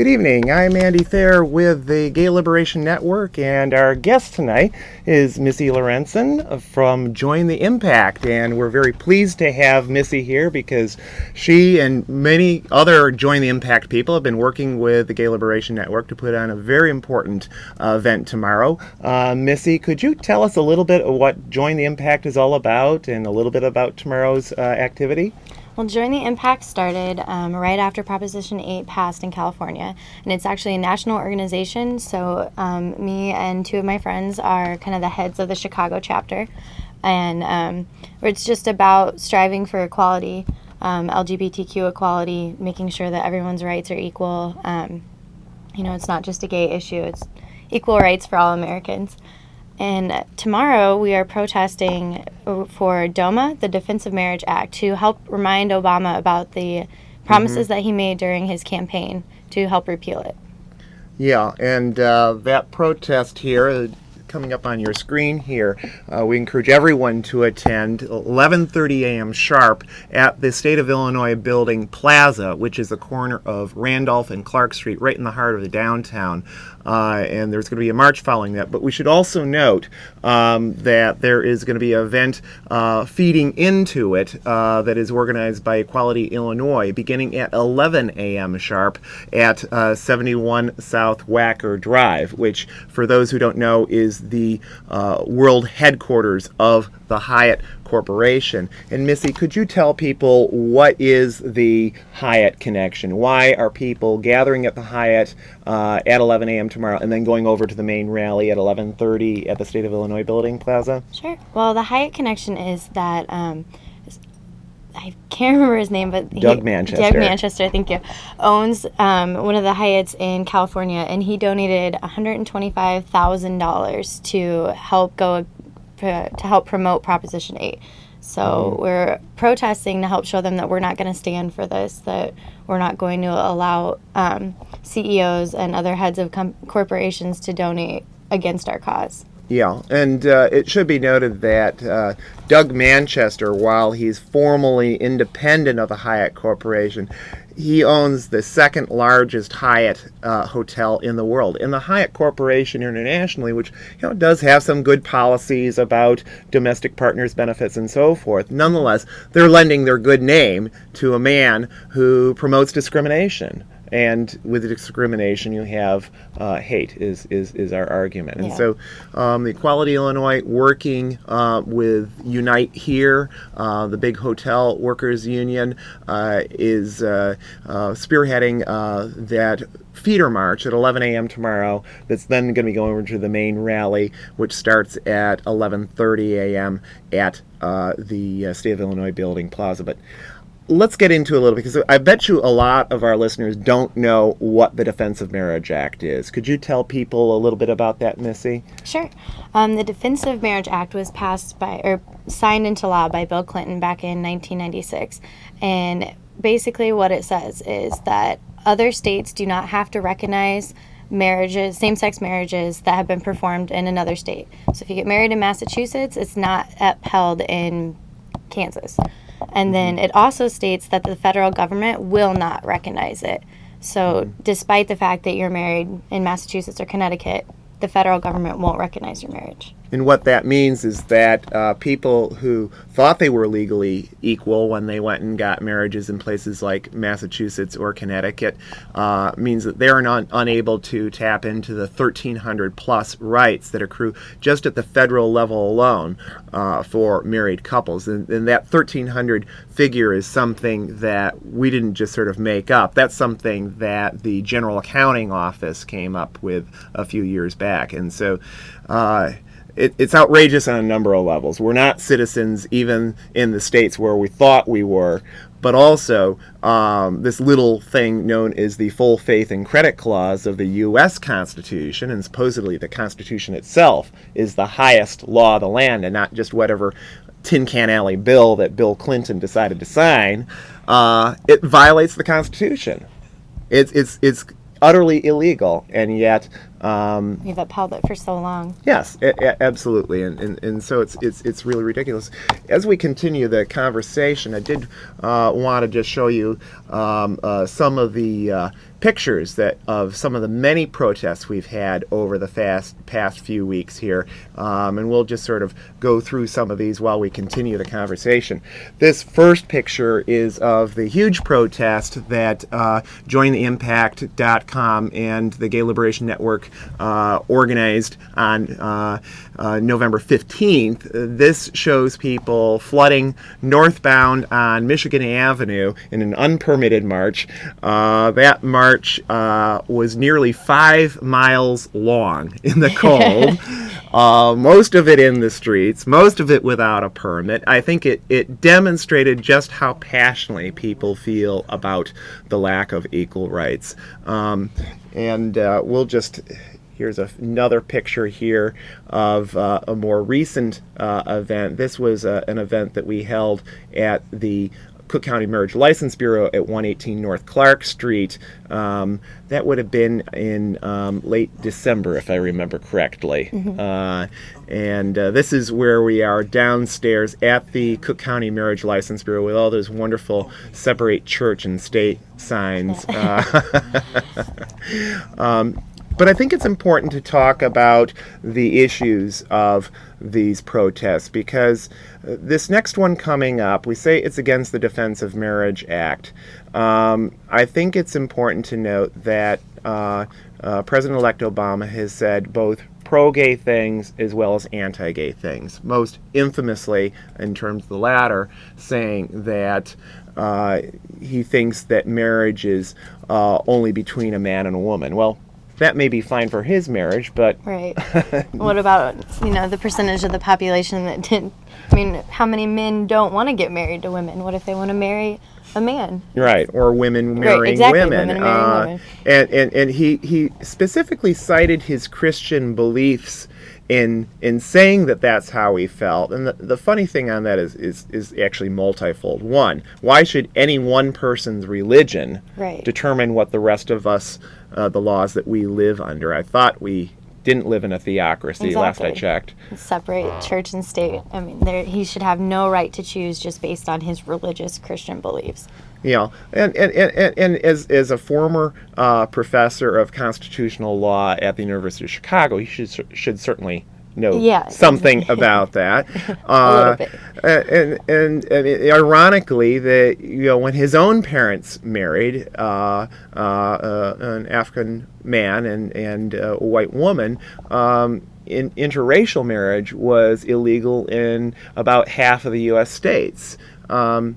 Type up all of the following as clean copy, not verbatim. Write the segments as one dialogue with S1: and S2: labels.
S1: Good evening. I'm Andy Thayer with the Gay Liberation Network, and our guest tonight is Missy Lorenzen from Join the Impact. And we're very pleased to have Missy here because she and many other Join the Impact people have been working with the Gay Liberation Network to put on a very important event tomorrow. Missy, could you tell us a little bit of what Join the Impact is all about and a little bit about tomorrow's activity?
S2: Well, Join the Impact started right after Proposition 8 passed in California, and it's actually a national organization, so me and two of my friends are kind of the heads of the Chicago chapter, and it's just about striving for equality, LGBTQ equality, making sure that everyone's rights are equal. It's not just a gay issue, it's equal rights for all Americans. And tomorrow we are protesting for DOMA, the Defense of Marriage Act, to help remind Obama about the promises that he made during his campaign to help repeal it.
S1: Yeah, and that protest here, coming up on your screen here, we encourage everyone to attend 11:30 a.m. sharp at the State of Illinois Building Plaza, which is the corner of Randolph and Clark Street, right in the heart of the downtown. And there's going to be a march following that. But we should also note that there is going to be an event feeding into it that is organized by Equality Illinois, beginning at 11 a.m. sharp at 71 South Wacker Drive, which, for those who don't know, is the world headquarters of the Hyatt Corporation. And Missy, could you tell people what is the Hyatt connection? Why are people gathering at the Hyatt at 11 a.m. tomorrow and then going over to the main rally at 11:30 at the State of Illinois Building Plaza?
S2: Sure. Well, the Hyatt connection is that I can't remember his name, but
S1: Doug Manchester.
S2: Doug Manchester, thank you, owns one of the Hyatts in California, and he donated $125,000 to help promote Proposition 8. So we're protesting to help show them that we're not going to stand for this, that we're not going to allow CEOs and other heads of corporations to donate against our cause.
S1: Yeah, and it should be noted that Doug Manchester, while he's formally independent of the Hyatt Corporation, he owns the second largest Hyatt hotel in the world. And the Hyatt Corporation internationally, which does have some good policies about domestic partners benefits and so forth, nonetheless, they're lending their good name to a man who promotes discrimination. And with discrimination, you have hate, is our argument. And so the Equality Illinois, working with Unite Here, the big hotel workers union, is spearheading that feeder march at 11 a.m. tomorrow that's then going to be going over to the main rally, which starts at 11:30 a.m. at the State of Illinois Building Plaza. But let's get into a little, because I bet you a lot of our listeners don't know what the Defense of Marriage Act is. Could you tell people a little bit about that, Missy?
S2: Sure. The Defense of Marriage Act was signed into law by Bill Clinton back in 1996. And basically what it says is that other states do not have to recognize marriages, same-sex marriages that have been performed in another state. So if you get married in Massachusetts, it's not upheld in Kansas. And then it also states that the federal government will not recognize it. So despite the fact that you're married in Massachusetts or Connecticut, the federal government won't recognize your marriage.
S1: And what that means is that people who thought they were legally equal when they went and got marriages in places like Massachusetts or Connecticut means that they're unable to tap into the 1,300 plus rights that accrue just at the federal level alone for married couples. And that 1,300 figure is something that we didn't just sort of make up. That's something that the General Accounting Office came up with a few years back. And so it's outrageous on a number of levels. We're not citizens even in the states where we thought we were, but also this little thing known as the full faith and credit clause of the U.S. Constitution, and supposedly the Constitution itself is the highest law of the land and not just whatever Tin Can Alley bill that Bill Clinton decided to sign. It violates the Constitution. It's utterly illegal, and yet
S2: We've upheld it for so long.
S1: Yes, absolutely, and so it's really ridiculous. As we continue the conversation, I did want to just show you some of the pictures of some of the many protests we've had over the past few weeks here, and we'll just sort of go through some of these while we continue the conversation. This first picture is of the huge protest that JoinTheImpact.com and the Gay Liberation Network organized on November 15th. This shows people flooding northbound on Michigan Avenue in an unpermitted march. That march was nearly 5 miles long in the cold. Most of it in the streets, most of it without a permit. I think it demonstrated just how passionately people feel about the lack of equal rights. Here's another picture here of a more recent event. This was an event that we held at the Cook County Marriage License Bureau at 118 North Clark Street. That would have been in late December, if I remember correctly. And this is where we are downstairs at the Cook County Marriage License Bureau with all those wonderful separate church and state signs. But I think it's important to talk about the issues of these protests, because this next one coming up, we say it's against the Defense of Marriage Act. I think it's important to note that President-elect Obama has said both pro-gay things as well as anti-gay things, most infamously in terms of the latter, saying that he thinks that marriage is only between a man and a woman. Well, that may be fine for his marriage, but...
S2: Right. What about, the percentage of the population that didn't... I mean, how many men don't want to get married to women? What if they want to marry a man?
S1: Right, or women marrying
S2: right, exactly,
S1: women.
S2: Women marrying women.
S1: And he specifically cited his Christian beliefs in saying that that's how he felt. And the funny thing on that is actually multifold. One, why should any one person's religion determine what the rest of us, the laws that we live under? I thought we didn't live in a theocracy, last I checked.
S2: Separate church and state. I mean, he should have no right to choose just based on his religious Christian beliefs.
S1: And as a former professor of constitutional law at the University of Chicago, he should certainly know something about that.
S2: A little bit.
S1: And ironically, that when his own parents married an African man and a white woman, interracial marriage was illegal in about half of the U.S. states. But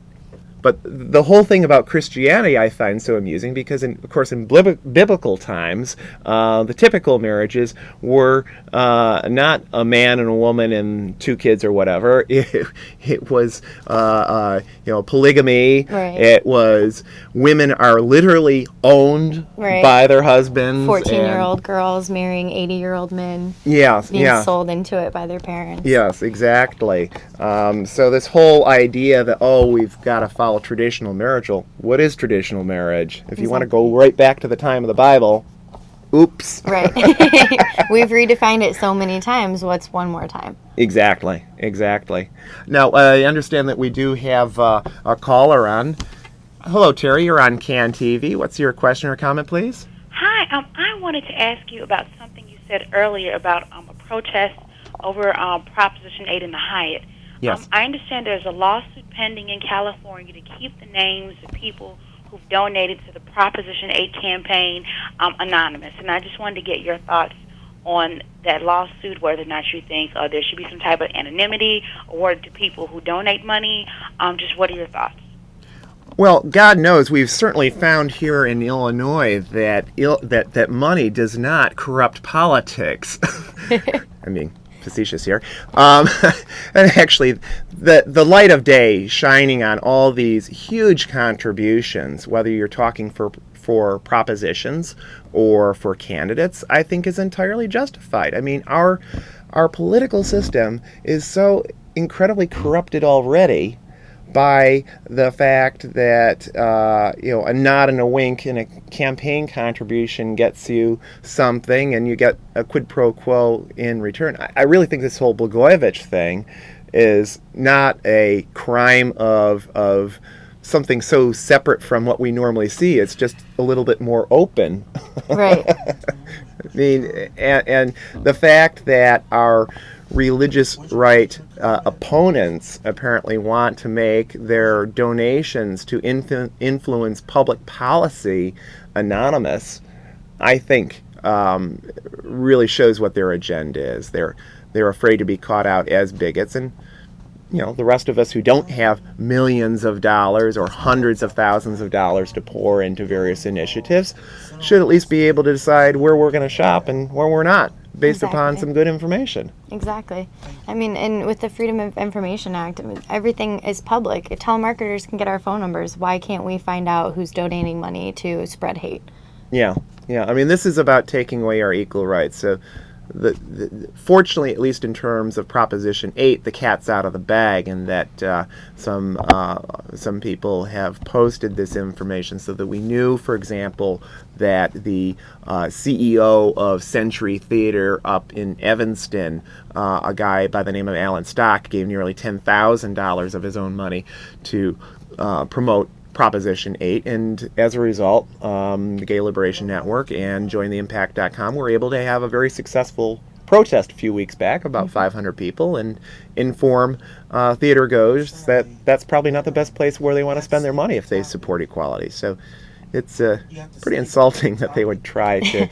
S1: the whole thing about Christianity I find so amusing because, in biblical times, the typical marriages were not a man and a woman and 2 kids or whatever. It was, polygamy.
S2: Right.
S1: It was women are literally owned by their husbands.
S2: 14-year-old girls marrying 80-year-old men.
S1: Yes,
S2: being sold into it by their parents.
S1: Yes, exactly. So this whole idea that, we've got to follow traditional marriage. Well, what is traditional marriage? If you want to go right back to the time of the Bible, oops.
S2: Right. We've redefined it so many times. What's one more time?
S1: Exactly. Now, I understand that we do have a caller on. Hello, Terry. You're on CAN TV. What's your question or comment, please?
S3: Hi. I wanted to ask you about something you said earlier about a protest over Proposition 8 in the Hyatt.
S1: Yes.
S3: I understand there's a lawsuit pending in California to keep the names of people who've donated to the Proposition 8 campaign anonymous. And I just wanted to get your thoughts on that lawsuit, whether or not you think there should be some type of anonymity awarded to people who donate money. Just what are your thoughts?
S1: Well, God knows we've certainly found here in Illinois that money does not corrupt politics. I mean, facetious here. And actually, the light of day shining on all these huge contributions, whether you're talking for propositions or for candidates, I think is entirely justified. I mean, our political system is so incredibly corrupted already by the fact that a nod and a wink in a campaign contribution gets you something and you get a quid pro quo in return. I really think this whole Blagojevich thing is not a crime of something so separate from what we normally see. It's just a little bit more open.
S2: Right.
S1: I mean, and the fact that our religious right opponents apparently want to make their donations to influence public policy anonymous, I think really shows what their agenda is. They're afraid to be caught out as bigots, and the rest of us who don't have millions of dollars or hundreds of thousands of dollars to pour into various initiatives should at least be able to decide where we're going to shop and where we're not, based upon some good information.
S2: Exactly. I mean, and with the Freedom of Information Act, everything is public. If telemarketers can get our phone numbers, why can't we find out who's donating money to spread hate?
S1: Yeah. I mean, this is about taking away our equal rights. So, fortunately, at least in terms of Proposition 8, the cat's out of the bag, and that some people have posted this information so that we knew, for example, that the CEO of Century Theater up in Evanston, a guy by the name of Alan Stock, gave nearly $10,000 of his own money to promote Proposition 8, and as a result, the Gay Liberation Network and JoinTheImpact.com were able to have a very successful protest a few weeks back, about 500 people, and inform theater goers that that's probably not the best place where they want to spend their money if they support equality. So it's pretty insulting that they would try to...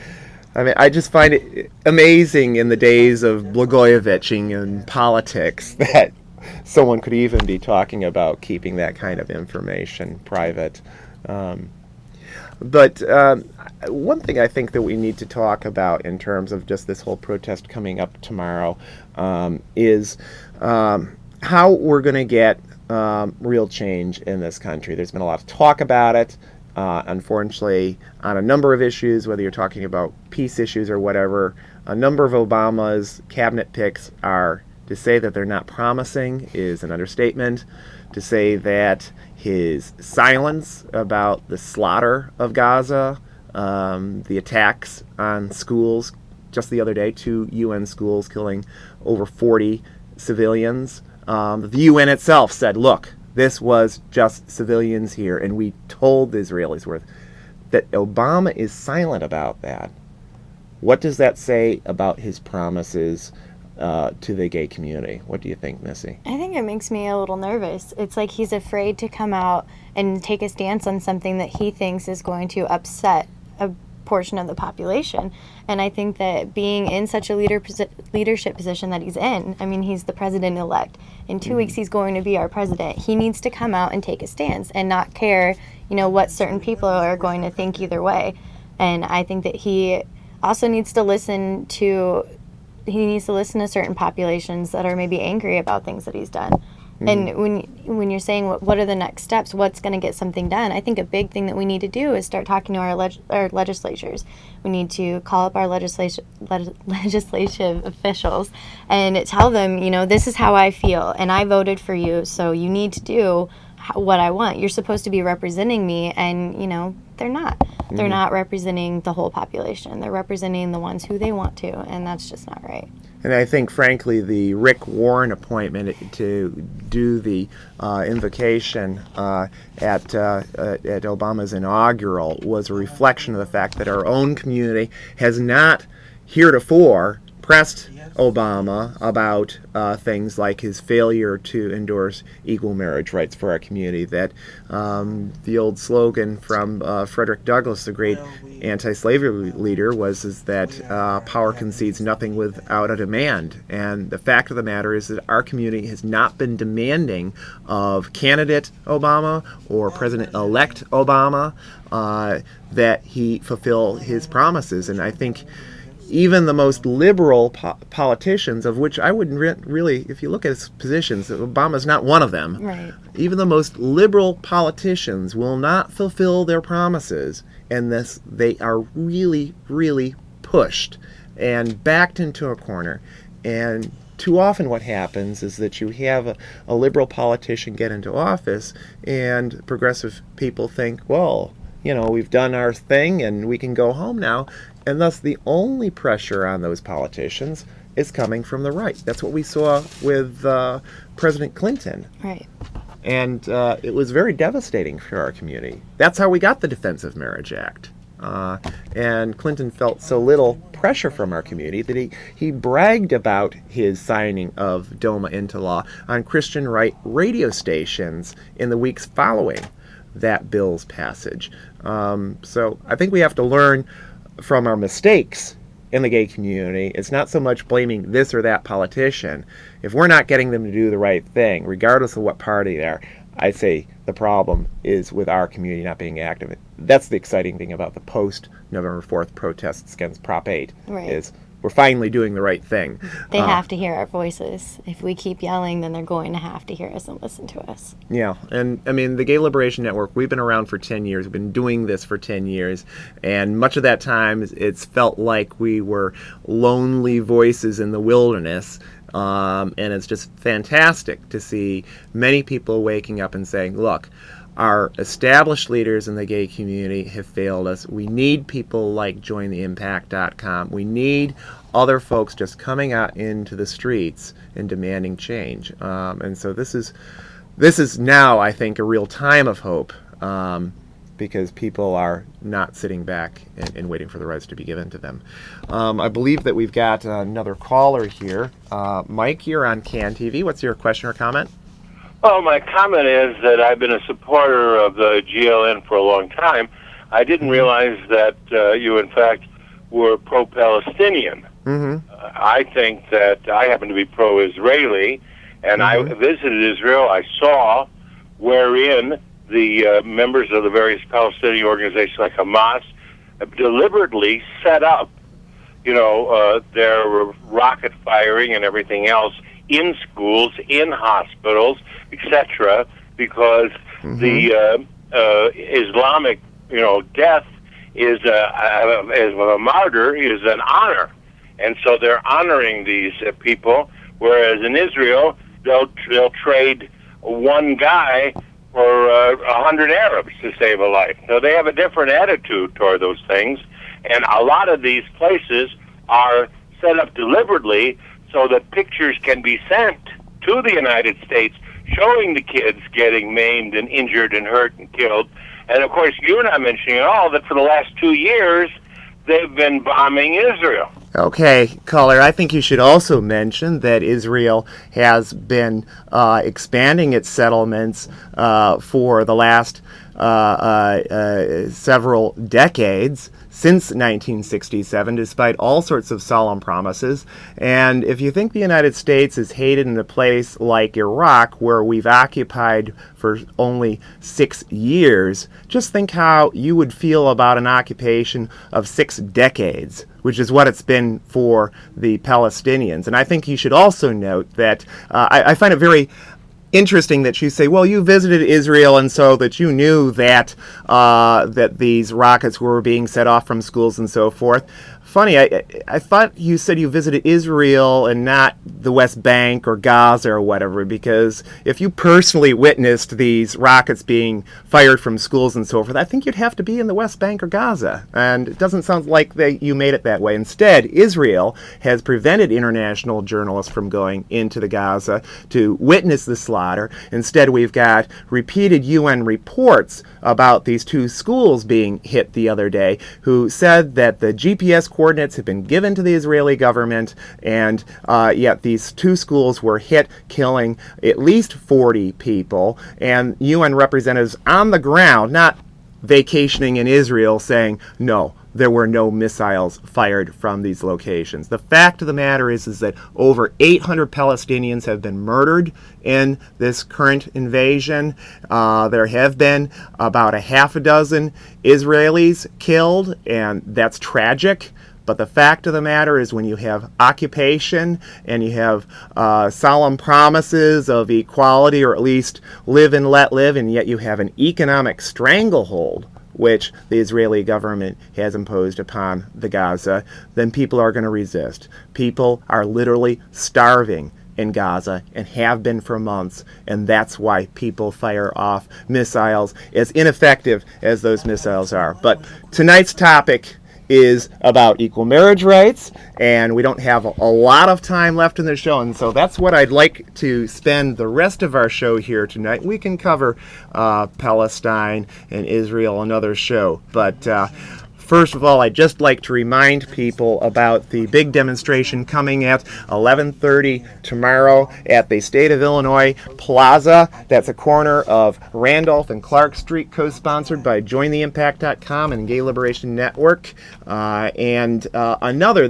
S1: I mean, I just find it amazing in the days of Blagojevich and politics that someone could even be talking about keeping that kind of information private. But one thing I think that we need to talk about in terms of just this whole protest coming up tomorrow is how we're going to get real change in this country. There's been a lot of talk about it, unfortunately, on a number of issues, whether you're talking about peace issues or whatever. A number of Obama's cabinet picks are... To say that they're not promising is an understatement. To say that his silence about the slaughter of Gaza, the attacks on schools, just the other day, 2 UN schools killing over 40 civilians. The UN itself said, look, this was just civilians here, and we told the Israelis that Obama is silent about that. What does that say about his promises to the gay community? What do you think, Missy?
S2: I think it makes me a little nervous. It's like he's afraid to come out and take a stance on something that he thinks is going to upset a portion of the population. And I think that being in such a leadership position that he's in, I mean, he's the president-elect. In 2 weeks, he's going to be our president. He needs to come out and take a stance and not care, what certain people are going to think either way. And I think that he also needs to listen to certain populations that are maybe angry about things that he's done. And when you're saying what are the next steps, what's going to get something done, I think a big thing that we need to do is start talking to our legislatures. We need to call up our legislative officials and tell them, this is how I feel, and I voted for you, so you need to do what I want. You're supposed to be representing me, and they're not. They're not representing the whole population. They're representing the ones who they want to, and that's just not right.
S1: And I think, frankly, the Rick Warren appointment to do the invocation at Obama's inaugural was a reflection of the fact that our own community has not heretofore pressed Obama about things like his failure to endorse equal marriage rights for our community. That the old slogan from Frederick Douglass, the great anti-slavery leader, is that power concedes nothing without a demand. And the fact of the matter is that our community has not been demanding of candidate Obama or President-elect Obama that he fulfill his promises. And I think even the most liberal politicians, of which I wouldn't really, if you look at his positions, Obama's not one of them.
S2: Right.
S1: Even the most liberal politicians will not fulfill their promises, and they are really, really pushed and backed into a corner. And too often what happens is that you have a liberal politician get into office, and progressive people think, well, we've done our thing and we can go home now. And thus the only pressure on those politicians is coming from the right. That's what we saw with President Clinton.
S2: Right.
S1: And it was very devastating for our community. That's how we got the Defense of Marriage Act. And Clinton felt so little pressure from our community that he bragged about his signing of DOMA into law on Christian right radio stations in the weeks following that bill's passage. So I think we have to learn from our mistakes in the gay community. It's not so much blaming this or that politician. If we're not getting them to do the right thing, regardless of what party they're, I'd say the problem is with our community not being active. That's the exciting thing about the post-November 4th protests against Prop 8, is we're finally doing the right thing.
S2: They have to hear our voices. If we keep yelling, then they're going to have to hear us and listen to us.
S1: Yeah, and I mean, the Gay Liberation Network, we've been around for 10 years. We've been doing this for 10 years, and much of that time, it's felt like we were lonely voices in the wilderness. And it's just fantastic to see many people waking up and saying, look, our established leaders in the gay community have failed us. We need people like jointheimpact.com. We need other folks just coming out into the streets and demanding change. And so this is now, I think, a real time of hope, because people are not sitting back and waiting for the rights to be given to them. I believe that we've got another caller here. Mike, you're on CAN TV. What's your question or comment?
S4: Well, my comment is that I've been a supporter of the GLN for a long time. I didn't realize that you, in fact, were pro-Palestinian. I think that I happen to be pro-Israeli, and I visited Israel. I saw wherein the members of the various Palestinian organizations like Hamas have deliberately set up, their rocket firing and everything else in schools, in hospitals, etc., because the Islamic, death is a martyr is an honor, and so they're honoring these people. Whereas in Israel, they'll trade one guy for 100 Arabs to save a life. So they have a different attitude toward those things, and a lot of these places are set up deliberately so that pictures can be sent to the United States showing the kids getting maimed and injured and hurt and killed. And of course, you're not mentioning at all that for the last 2 years, they've been bombing Israel.
S1: Okay, caller, I think you should also mention that Israel has been expanding its settlements for the last several decades, since 1967, despite all sorts of solemn promises. And if you think the United States is hated in a place like Iraq, where we've occupied for only 6 years, just think how you would feel about an occupation of 6 decades, which is what it's been for the Palestinians. And I think you should also note that I find it very interesting that you say, well, you visited Israel and so that you knew that that these rockets were being set off from schools and so forth. Funny, I thought you said you visited Israel and not the West Bank or Gaza or whatever, because if you personally witnessed these rockets being fired from schools and so forth, I think you'd have to be in the West Bank or Gaza. And it doesn't sound like you made it that way. Instead, Israel has prevented international journalists from going into the Gaza to witness the slaughter. Instead, we've got repeated UN reports about these 2 schools being hit the other day, who said that the GPS coordinates have been given to the Israeli government, and yet these 2 schools were hit, killing at least 40 people, and UN representatives on the ground, not vacationing in Israel, saying, no, there were no missiles fired from these locations. The fact of the matter is that over 800 Palestinians have been murdered in this current invasion. There have been about a half a dozen Israelis killed, and that's tragic. But the fact of the matter is, when you have occupation and you have solemn promises of equality, or at least live and let live, and yet you have an economic stranglehold which the Israeli government has imposed upon the Gaza, then people are going to resist. People are literally starving in Gaza and have been for months, and that's why people fire off missiles, as ineffective as those missiles are. But tonight's topic is about equal marriage rights, and we don't have a lot of time left in the show, and so that's what I'd like to spend the rest of our show here tonight. We can cover Palestine and Israel another show, but first of all, I'd just like to remind people about the big demonstration coming at 11:30 tomorrow at the State of Illinois Plaza. That's a corner of Randolph and Clark Street, co-sponsored by JoinTheImpact.com and Gay Liberation Network.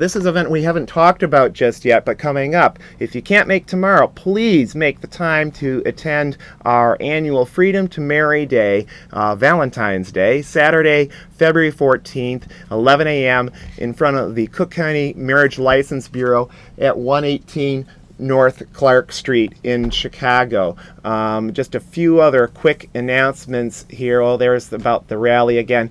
S1: This is an event we haven't talked about just yet, but coming up. If you can't make tomorrow, please make the time to attend our annual Freedom to Marry Day, Valentine's Day, Saturday, February 14th, 11 a.m. in front of the Cook County Marriage License Bureau at 118 North Clark Street in Chicago. Just a few other quick announcements here. Oh, there's about the rally again.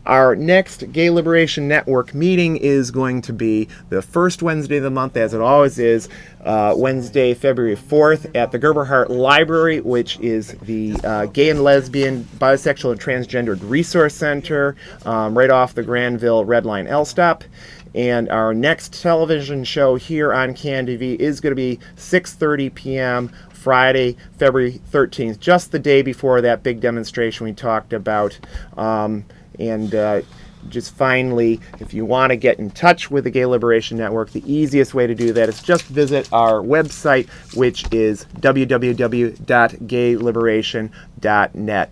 S1: Our next Gay Liberation Network meeting is going to be the first Wednesday of the month, as it always is, Wednesday, February 4th at the Gerberhardt Library, which is the Gay and Lesbian, Bisexual, and Transgendered Resource Center, right off the Granville Red Line L stop. And our next television show here on CanTV is going to be 6:30 p.m. Friday, February 13th, just the day before that big demonstration we talked about. Just finally, if you want to get in touch with the Gay Liberation Network, the easiest way to do that is just visit our website, which is www.gayliberation.net.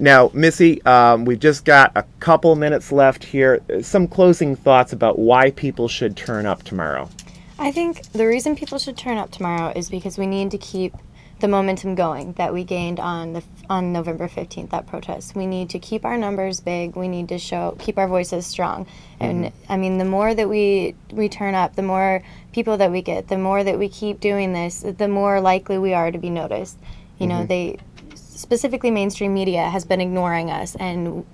S1: Now, Missy, we've just got a couple minutes left here. Some closing thoughts about why people should turn up tomorrow.
S2: I think the reason people should turn up tomorrow is because we need to keep the momentum going that we gained on November 15th, that protest. We need to keep our numbers big. We need to keep our voices strong. And I mean, the more that we turn up, the more people that we get, the more that we keep doing this, the more likely we are to be noticed. You know, specifically mainstream media has been ignoring us, and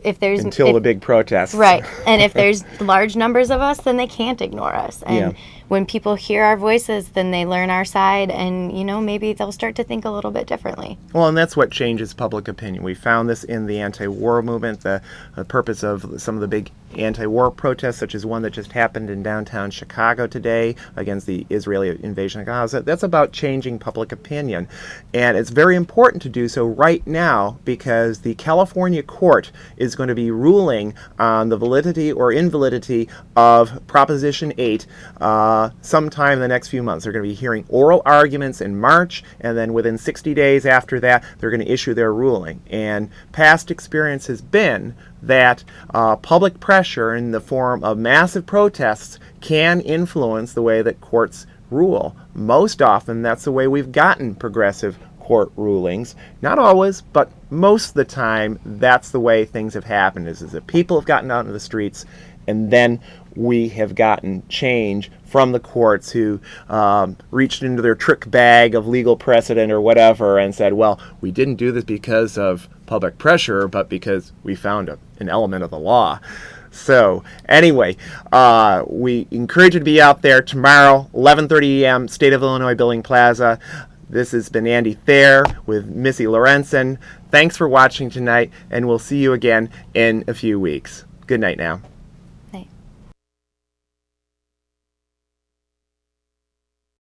S2: until
S1: the big protests.
S2: Right. And if there's large numbers of us, then they can't ignore us. And when people hear our voices, then they learn our side, and, maybe they'll start to think a little bit differently.
S1: Well, and that's what changes public opinion. We found this in the anti-war movement, the purpose of some of the big anti-war protests, such as one that just happened in downtown Chicago today against the Israeli invasion of Gaza. That's about changing public opinion. And it's very important to do so right now, because the California court is going to be ruling on the validity or invalidity of Proposition 8 sometime in the next few months. They're going to be hearing oral arguments in March, and then within 60 days after that, they're going to issue their ruling. And past experience has been that public pressure in the form of massive protests can influence the way that courts rule. Most often, that's the way we've gotten progressive court rulings. Not always, but most of the time, that's the way things have happened, is that people have gotten out into the streets, and then we have gotten change from the courts who reached into their trick bag of legal precedent or whatever and said, well, we didn't do this because of public pressure, but because we found an element of the law. So anyway, we encourage you to be out there tomorrow, 11:30 a.m., State of Illinois Building Plaza. This has been Andy Thayer with Missy Lorenzen. Thanks for watching tonight, and we'll see you again in a few weeks. Good night now.